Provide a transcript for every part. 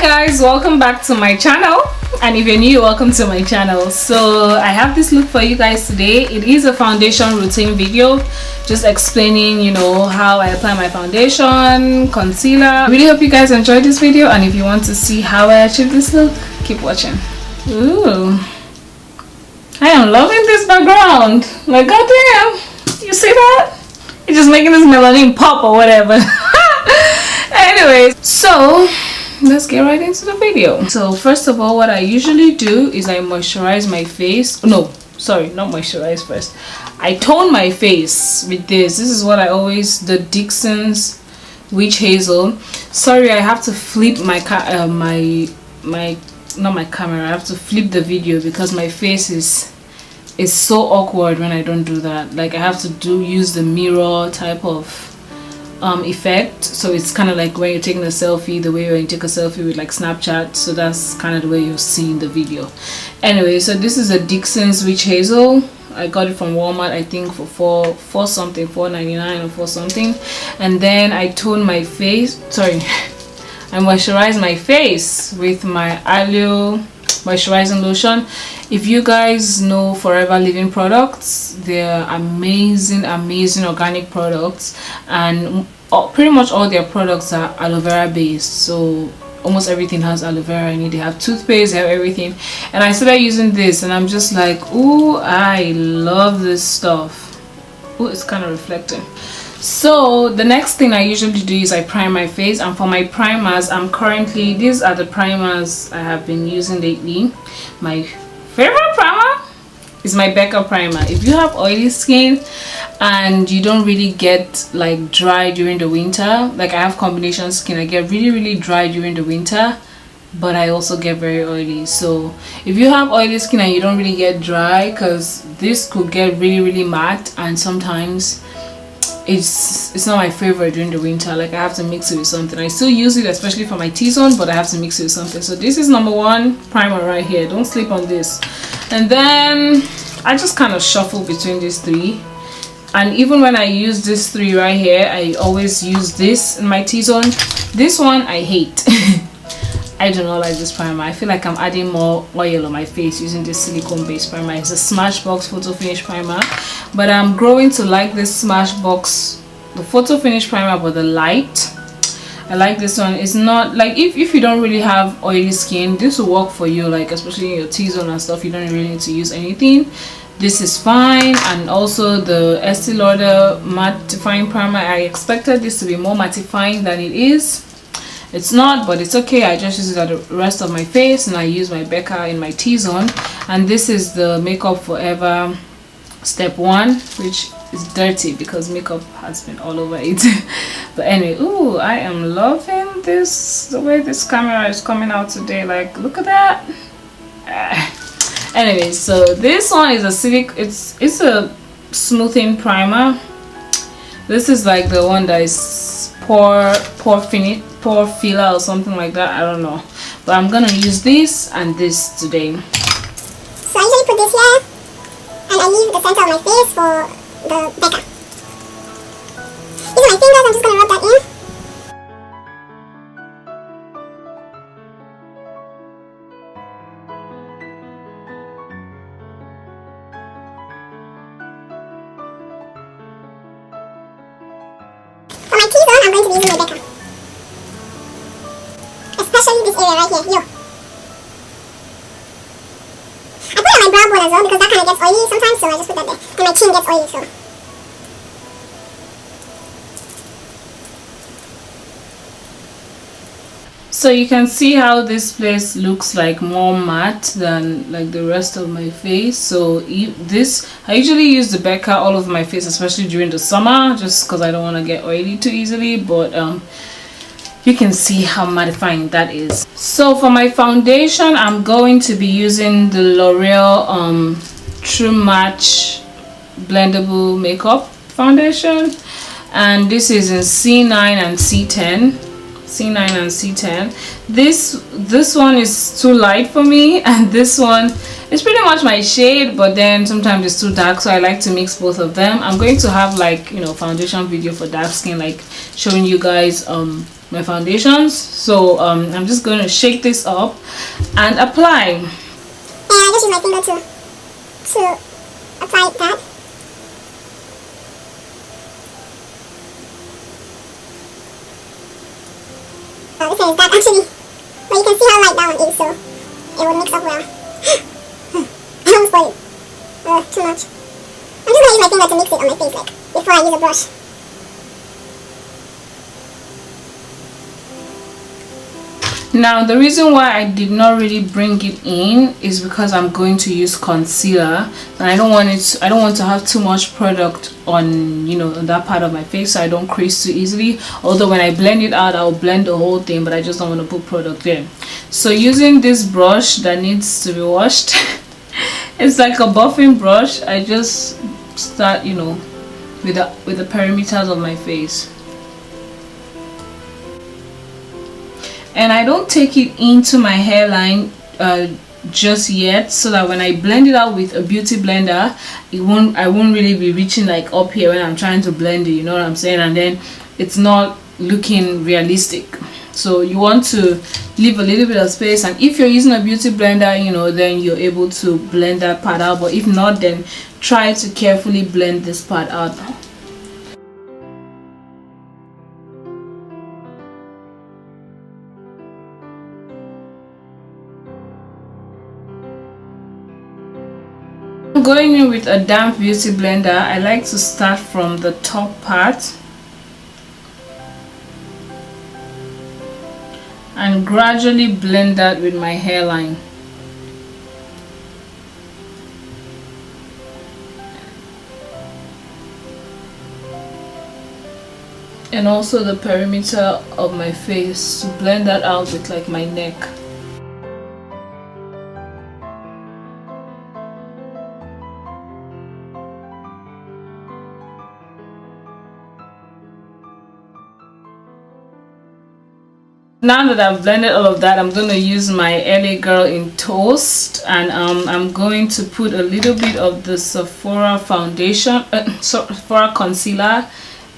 guys, welcome back to my channel, and if you're new, welcome to my channel. So I have this look for you guys today. It is a foundation routine video, just explaining, you know, how I apply my foundation, concealer. I really hope you guys enjoyed this video, and if you want to see how I achieve this look, keep watching. Ooh, I am loving this background. Like, goddamn, you see that? It's just making this melanin pop or whatever. Anyways, so let's get right into the video. So first of all, what I usually do is I moisturize my face. No, sorry, not moisturize first. I tone my face with this. This is what I always, the Dixon's Witch Hazel. Sorry, I have to flip my not my camera. I have to flip the video because my face is so awkward when I don't do that. Like, I have to use the mirror type of effect, so it's kind of like when you're taking a selfie, the way when you take a selfie with like Snapchat. So that's kind of the way you're seeing the video. Anyway, so this is a Dixon's Witch Hazel. I got it from Walmart, I think for four something, $4.99 or $4 something. And then I tone my face, sorry, I moisturize my face with my Aloe moisturizing lotion. If you guys know Forever Living products, they're amazing organic products, and pretty much all their products are aloe vera based. So almost everything has aloe vera in it. They have toothpaste, they have everything. And I started using this and I'm just like, ooh, I love this stuff. Ooh, it's kind of reflecting. So the next thing I usually do is I prime my face, and for my primers, these are the primers I have been using lately. My favorite primer is my Becca primer. If you have oily skin and you don't really get like dry during the winter, like I have combination skin, I get really dry during the winter, but I also get very oily. So if you have oily skin and you don't really get dry, because this could get really matte, and sometimes it's not my favorite during the winter. Like, I have to mix it with something. I still use it especially for my T-zone, but I have to mix it with something. So this is number one primer right here. Don't sleep on this. And then I just kind of shuffle between these three, and even when I use this three right here, I always use this in my T-zone. This one I hate. I do not like this primer. I feel like I'm adding more oil on my face using this silicone based primer. It's a Smashbox Photo Finish primer, but I'm growing to like this Smashbox, the Photo Finish primer, but the light. I like this one. It's not like, if you don't really have oily skin, this will work for you, like especially in your T-zone and stuff. You don't really need to use anything. This is fine. And also the Estee Lauder mattifying primer, I expected this to be more mattifying than it is. It's not, but it's okay. I just use it at the rest of my face, and I use my Becca in my T-zone. And this is the Makeup Forever Step 1, which is dirty because makeup has been all over it. But anyway, ooh, I am loving this, the way this camera is coming out today. Like, look at that. Anyway, so this one is it's a smoothing primer. This is like the one that is pore filler or something like that. I don't know, but I'm gonna use this and this today. So I usually put this here, and I leave the center of my face for the Becca. Using my fingers, I'm just gonna rub that in. For my T-zone, I'm going to be using my Becca. Especially this area right here, yo. I put it on my brow bone as well because that kind of gets oily sometimes, so I just put that there. And my chin gets oily, so. So you can see how this place looks like more matte than like the rest of my face. So I usually use the Becca all over my face, especially during the summer, just because I don't want to get oily too easily. But you can see how mattifying that is. So for my foundation, I'm going to be using the L'Oreal True Match Blendable Makeup Foundation, and this is in C9 and C10. C9 and C10. This one is too light for me, and this one is pretty much my shade, but then sometimes it's too dark, so I like to mix both of them. I'm going to have, like, you know, foundation video for dark skin, like showing you guys my foundations. So I'm just going to shake this up and apply. And I just use my finger to apply that. This one is dark actually, but you can see how light that one is, so it will mix up well. I almost spoiled it. Too much. I'm just gonna use my finger to mix it on my face, like, before I use a brush. Now the reason why I did not really bring it in is because I'm going to use concealer, and I don't want to have too much product on, you know, on that part of my face, so I don't crease too easily. Although when I blend it out, I'll blend the whole thing, but I just don't want to put product there. So using this brush that needs to be washed, it's like a buffing brush. I just start, you know, with the perimeters of my face. And I don't take it into my hairline just yet, so that when I blend it out with a beauty blender, I won't really be reaching like up here when I'm trying to blend it, you know what I'm saying, and then it's not looking realistic. So you want to leave a little bit of space, and if you're using a beauty blender, you know, then you're able to blend that part out, but if not, then try to carefully blend this part out. Going in with a damp beauty blender, I like to start from the top part and gradually blend that with my hairline. And also the perimeter of my face, to blend that out with like my neck. Now that I've blended all of that, I'm going to use my LA Girl in Toast, and I'm going to put a little bit of the Sephora foundation, Sephora concealer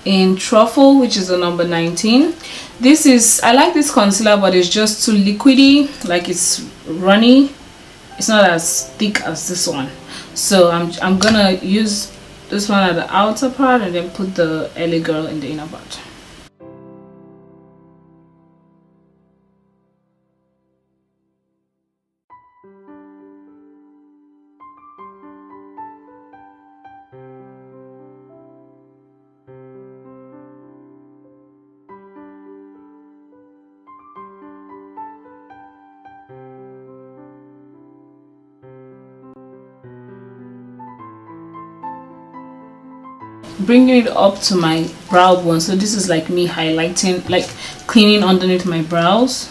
in Truffle, which is the number 19. I like this concealer, but it's just too liquidy, like it's runny. It's not as thick as this one, so I'm gonna use this one at the outer part and then put the LA Girl in the inner part. Bringing it up to my brow bone, so this is like me highlighting, like cleaning underneath my brows.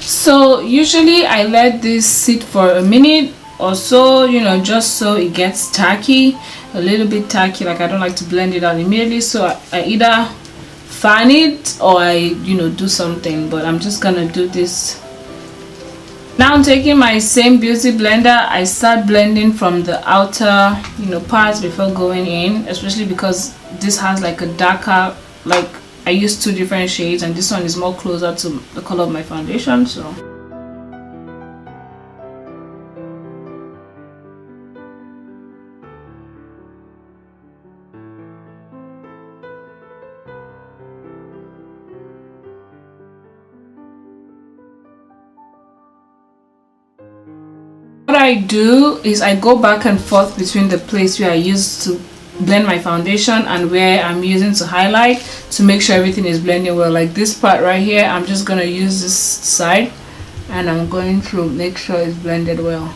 So usually I let this sit for a minute or so, you know, just so it gets tacky, a little bit tacky. Like I don't like to blend it out immediately, so I either fan it or I, you know, do something, but I'm just gonna do this. Now I'm taking my same beauty blender. I start blending from the outer, you know, parts before going in, especially because this has like a darker, like I use two different shades, and this one is more closer to the color of my foundation. So what I do is I go back and forth between the place where I used to blend my foundation and where I'm using to highlight to make sure everything is blending well. Like this part right here, I'm just gonna use this side and I'm going to make sure it's blended well.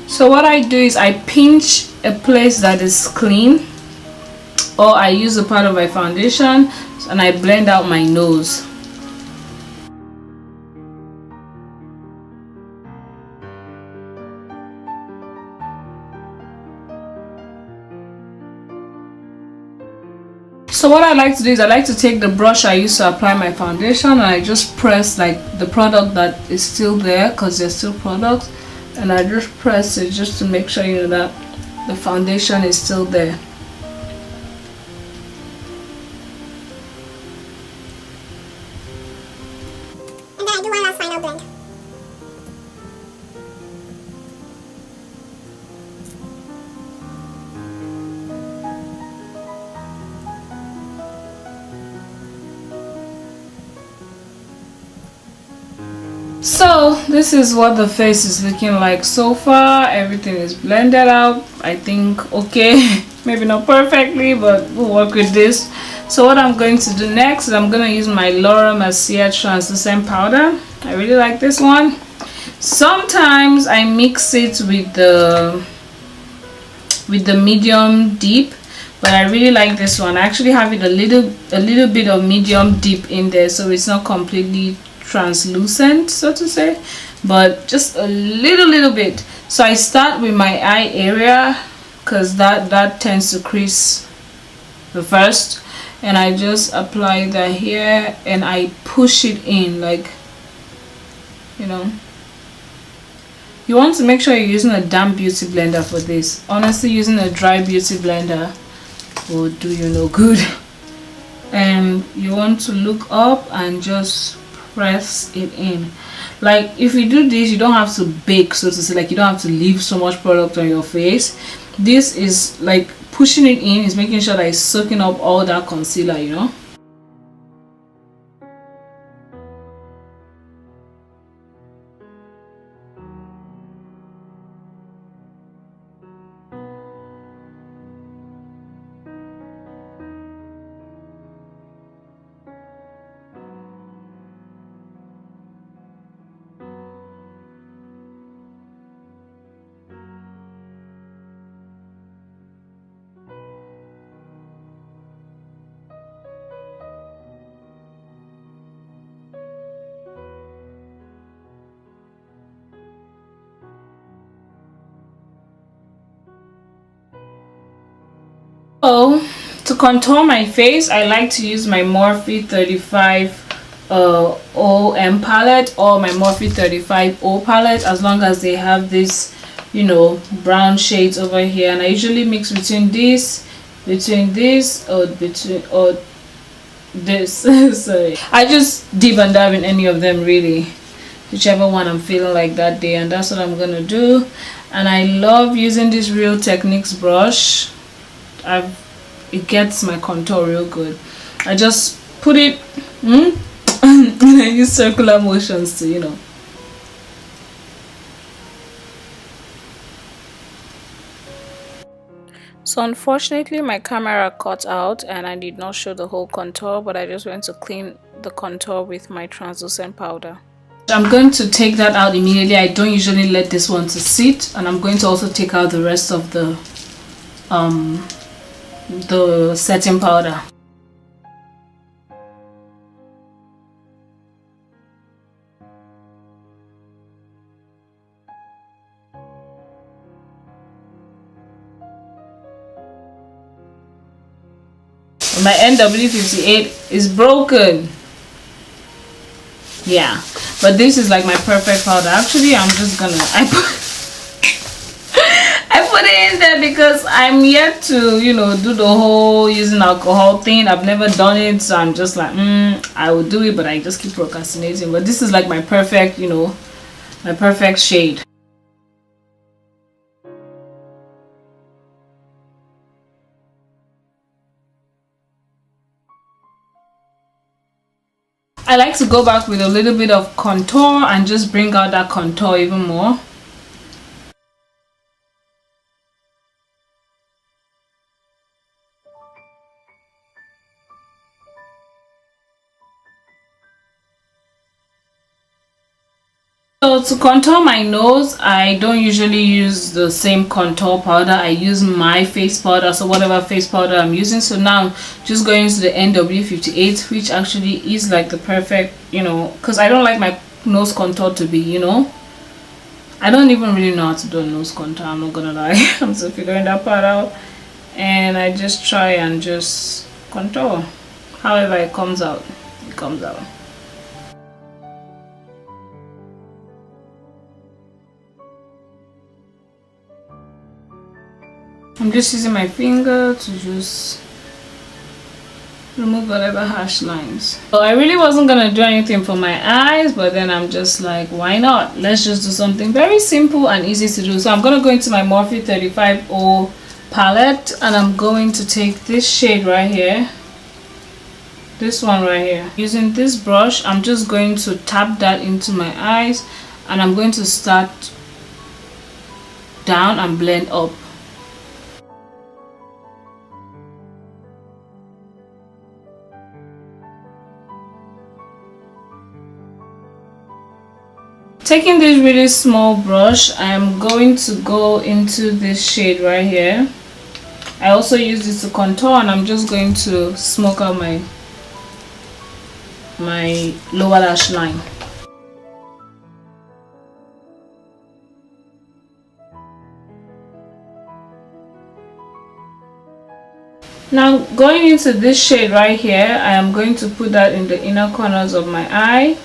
So what I do is I pinch a place that is clean, or I use a part of my foundation and I blend out my nose. So what I like to do is I like to take the brush I used to apply my foundation and I just press like the product that is still there, because there's still products, and I just press it just to make sure, you know, that the foundation is still there. And then I do one last final blend. So this is what the face is looking like so far. Everything is blended out, I think. Okay, maybe not perfectly, but we'll work with this. So what I'm going to do next is I'm going to use my Laura Mercier translucent powder. I really like this one. Sometimes I mix it with the medium deep, but I really like this one. I actually have it a little bit of medium deep in there, so it's not completely translucent, so to say, but just a little bit. So I start with my eye area, because that tends to crease the first, and I just apply that here and I push it in, like, you know. You want to make sure you're using a damp beauty blender for this. Honestly, using a dry beauty blender will do you no good. And you want to look up and just press it in. Like, if you do this, you don't have to bake, so to say. Like, you don't have to leave so much product on your face. This is like pushing it in, is making sure that it's soaking up all that concealer, you know. So to contour my face, I like to use my Morphe 35 OM palette or my Morphe 35 O palette, as long as they have this, you know, brown shades over here. And I usually mix between this or this. Sorry, I just dip and dab in any of them, really, whichever one I'm feeling like that day, and that's what I'm gonna do. And I love using this Real Techniques brush. It gets my contour real good. I just put it and I use circular motions to, you know. So unfortunately my camera cut out and I did not show the whole contour, but I just went to clean the contour with my translucent powder. I'm going to take that out immediately. I don't usually let this one to sit, and I'm going to also take out the rest of the setting powder. My NW58 is broken. Yeah, But this is like my perfect powder. Actually, I'm just gonna I put it in there because I'm yet to, you know, do the whole using alcohol thing. I've never done it, so I'm just like, I will do it, but I just keep procrastinating. But this is like my perfect, you know, my perfect shade. I like to go back with a little bit of contour and just bring out that contour even more. So to contour my nose, I don't usually use the same contour powder. I use my face powder, so whatever face powder I'm using. So now just going to the NW58, which actually is like the perfect, you know, because I don't like my nose contour to be, you know, I don't even really know how to do a nose contour, I'm not gonna lie. I'm still figuring that part out, and I just try and just contour. However it comes out, it comes out. I'm just using my finger to just remove whatever harsh lines. So I really wasn't gonna do anything for my eyes, but then I'm just like, why not? Let's just do something very simple and easy to do. So I'm gonna go into my Morphe 35O palette, and I'm going to take this shade right here, this one right here. Using this brush, I'm just going to tap that into my eyes, and I'm going to start down and blend up. Taking this really small brush, I am going to go into this shade right here. I also use this to contour, and I'm just going to smoke out my lower lash line. Now going into this shade right here, I am going to put that in the inner corners of my eye.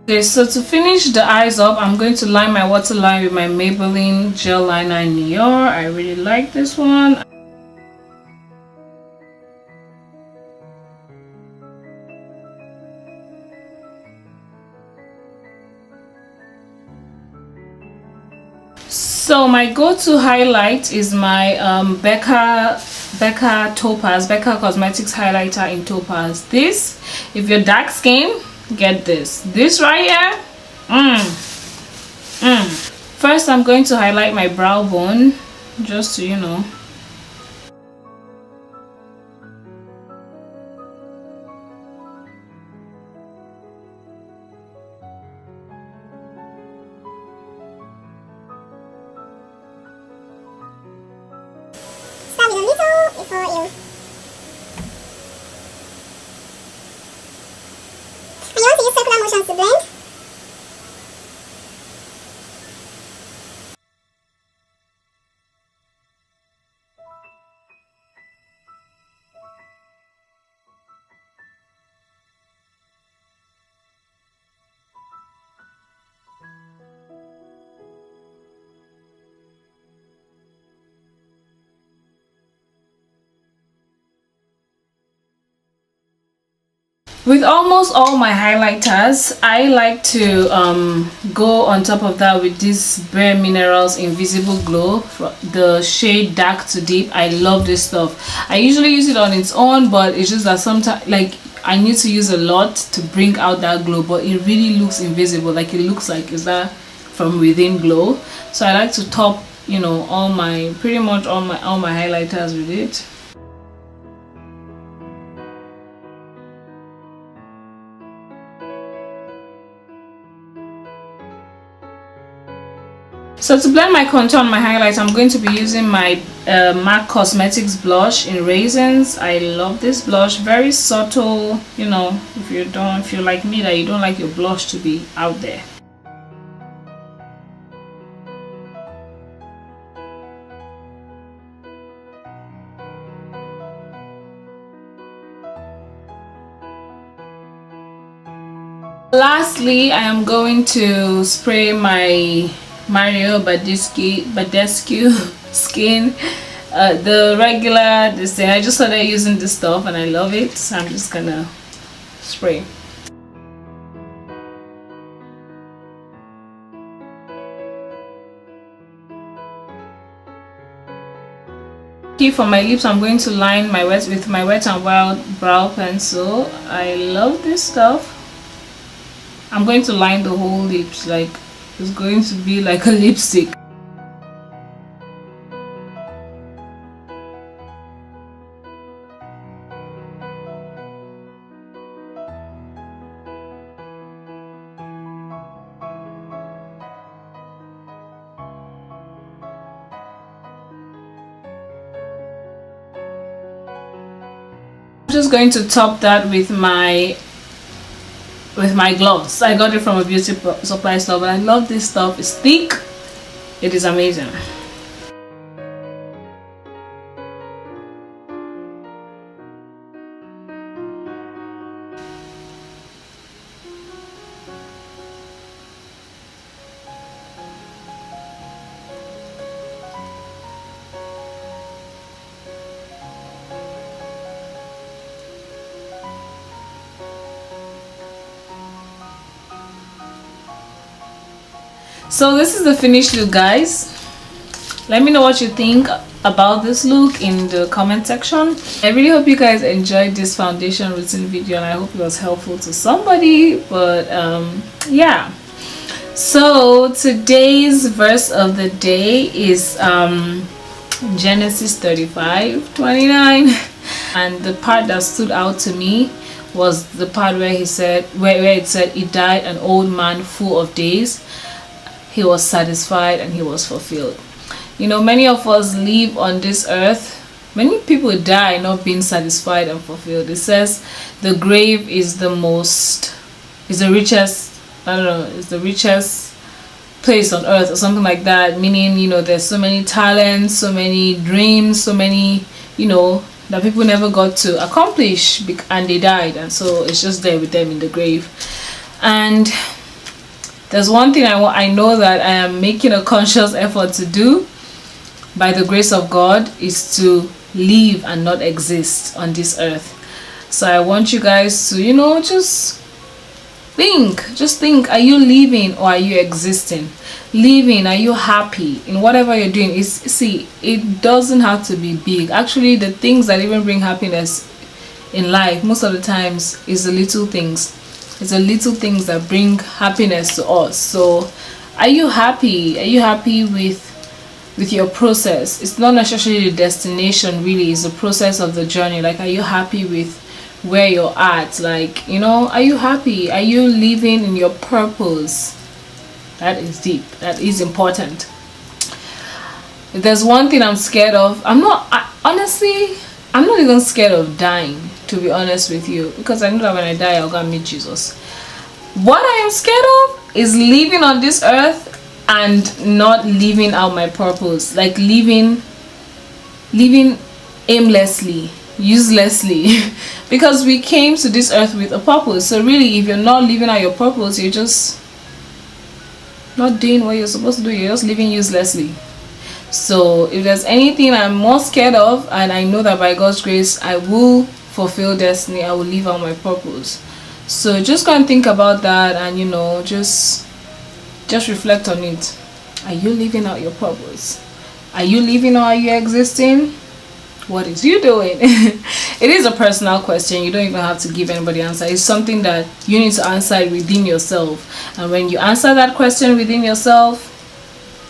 Okay, so to finish the eyes up, I'm going to line my waterline with my Maybelline gel liner in Nior. I really like this one. So my go-to highlight is my Becca Topaz, Becca Cosmetics highlighter in Topaz. This, if you're dark skin, get this. This right here, First, I'm going to highlight my brow bone, just to, you know. Start with a little before you. And you want to use circular motions to blend. With almost all my highlighters, I like to go on top of that with this Bare Minerals Invisible Glow, the shade Dark to Deep. I love this stuff. I usually use it on its own, but it's just that sometimes, like, I need to use a lot to bring out that glow, but it really looks invisible. Like, it looks like it's that from within glow. So I like to top, you know, pretty much all my highlighters with it. So to blend my contour and my highlight, I'm going to be using my MAC Cosmetics blush in Raisins. I love this blush, very subtle. You know, if you're like me, that you don't like your blush to be out there. Lastly, I am going to spray my Mario Badescu skin, the regular this thing. I just started using this stuff and I love it, so I'm just gonna spray. For my lips, I'm going to line my with my Wet n Wild brow pencil. I love this stuff. I'm going to line the whole lips, like it's going to be like a lipstick. I'm just going to top that with my gloss. I got it from a beauty supply store, but I love this stuff. It's thick. It is amazing. So this is the finished look, guys. Let me know what you think about this look in the comment section. I really hope you guys enjoyed this foundation routine video, and I hope it was helpful to somebody. But yeah, so today's verse of the day is Genesis 35:29, and the part that stood out to me was the part where he said, where it said, "He died an old man full of days. He was satisfied and he was fulfilled." You know, many of us live on this earth. Many people die not being satisfied and fulfilled. It says the grave is the richest, I don't know, it's the richest place on earth or something like that. Meaning, you know, there's so many talents, so many dreams, so many, you know, that people never got to accomplish, and they died, and so it's just there with them in the grave. And there's one thing I know that I am making a conscious effort to do by the grace of God, is to live and not exist on this earth. So I want you guys to, you know, just think, are you living or are you existing? Living, are you happy in whatever you're doing? It doesn't have to be big. Actually, the things that even bring happiness in life most of the times is the little things. It's the little things that bring happiness to us. So are you happy? Are you happy with your process? It's not necessarily the destination, really. It's the process of the journey. Like, are you happy with where you're at? Like, you know, are you happy? Are you living in your purpose? That is deep. That is important. If there's one thing I'm scared of, honestly, I'm not even scared of dying, to be honest with you, because I know that when I die, I'll go and meet Jesus. What I am scared of is living on this earth and not living out my purpose, like living aimlessly, uselessly, because we came to this earth with a purpose. So really, if you're not living out your purpose, you're just not doing what you're supposed to do. You're just living uselessly. So if there's anything I'm more scared of, and I know that by God's grace I will fulfill destiny, I will live out my purpose. So just go and think about that, and you know, just reflect on it. Are you living out your purpose? Are you living, or are you existing? What is you doing? It is a personal question. You don't even have to give anybody answer. It's something that you need to answer within yourself, and when you answer that question within yourself,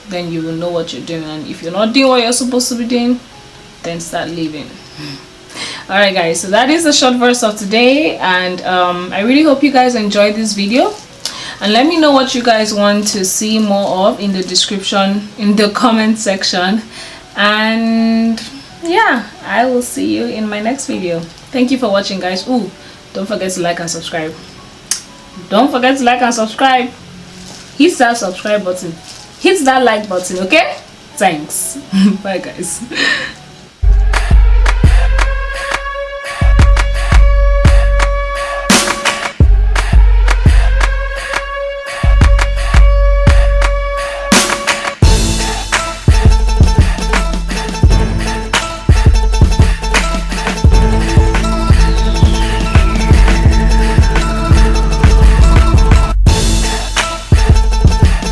then you will know what you're doing. And if you're not doing what you're supposed to be doing, then start living. Alright guys, so that is the short verse of today, and I really hope you guys enjoyed this video. and let me know what you guys want to see more of in the description, in the comment section. And yeah, I will see you in my next video. Thank you for watching, guys. Ooh, don't forget to like and subscribe. Don't forget to like and subscribe. Hit that subscribe button, hit that like button, okay? Thanks. Bye, guys.